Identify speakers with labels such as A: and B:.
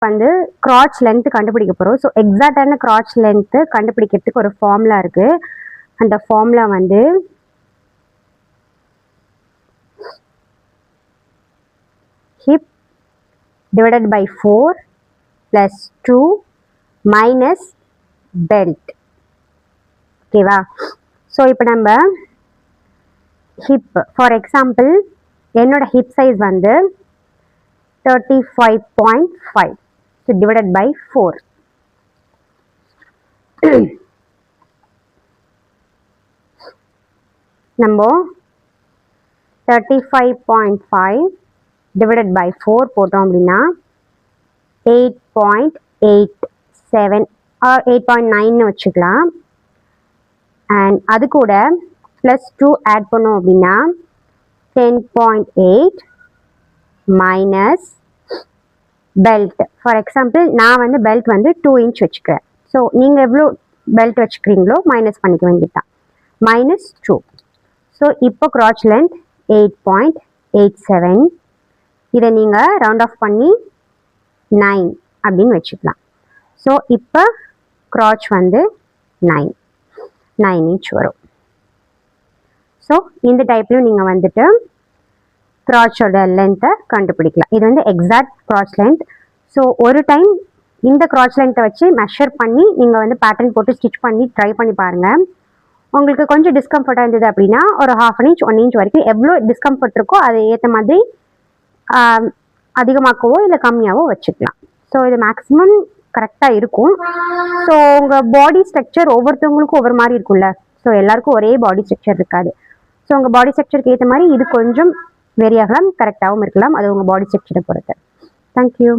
A: வந்து கிராச் லென்த் கண்டுபிடிக்க போகிறோம். ஸோ எக்ஸாக்டான கிராச் லென்த்து கண்டுபிடிக்கிறதுக்கு ஒரு ஃபார்முலா இருக்குது. அந்த ஃபார்முலா வந்து hip divided by 4 + 2 minus belt. ஓகேவா? ஸோ இப்போ நம்ம ஹிப் ஃபார் எக்ஸாம்பிள் என்னோட ஹிப் சைஸ் வந்து 35.5. So divided by 4. நம்ம 35.5 டிவைடட் பை 4 போட்டோம் அப்படின்னா 8.87 ஆர் 8.9 வச்சுக்கலாம். அண்ட் அது கூட +2 ஆட் பண்ணோம் அப்படின்னா 10.8 மைனஸ் பெல்ட். ஃபார் எக்ஸாம்பிள் நான் வந்து பெல்ட் வந்து 2 இன்ச் வச்சுக்கிறேன். ஸோ நீங்கள் எவ்வளோ பெல்ட் வச்சுக்கிறீங்களோ மைனஸ் பண்ணிக்க வேண்டியதுதான். -2. ஸோ இப்போ கிராச் லென்த் 8.87. இதை நீங்கள் ரவுண்ட் ஆஃப் பண்ணி 9 அப்படின்னு வச்சுக்கலாம். ஸோ இப்போ கிராச் வந்து 9 இன்ச் வரும். ஸோ இந்த டைப்லையும் நீங்கள் வந்துட்டு கிராச்சோட லென்த்தை கண்டுபிடிக்கலாம். இது வந்து எக்ஸாக்ட் கிராச் லென்த். ஸோ ஒரு டைம் இந்த கிராச் லென்த்தை வச்சு மெஷர் பண்ணி நீங்கள் வந்து பேட்டர்ன் போட்டு ஸ்டிச் பண்ணி ட்ரை பண்ணி பாருங்கள். உங்களுக்கு கொஞ்சம் டிஸ்கம்ஃபர்ட்டாக இருந்தது அப்படின்னா ஒரு 1/2 இன்ச் 1 இன்ச் வரைக்கும் எவ்வளோ டிஸ்கம்ஃபர்ட் இருக்கோ அதை ஏற்ற மாதிரி அதிகமாக்கவோ இல்லை கம்மியாகவோ வச்சுக்கலாம். ஸோ இது மேக்ஸிமம் கரெக்டாக இருக்கும். ஸோ உங்கள் பாடி ஸ்ட்ரக்சர் ஒவ்வொருத்தவங்களுக்கும் ஒவ்வொரு மாதிரி இருக்கும்ல. ஸோ எல்லாருக்கும் ஒரே பாடி ஸ்ட்ரக்சர் இருக்காது. ஸோ உங்கள் பாடி ஸ்ட்ரக்சருக்கு ஏற்ற மாதிரி இது கொஞ்சம் வேரி ஆகலாம், கரெக்டாகவும் இருக்கலாம். அது உங்கள் பாடி ஸ்ட்ரக்சரை பொறுத்து. தேங்க்யூ.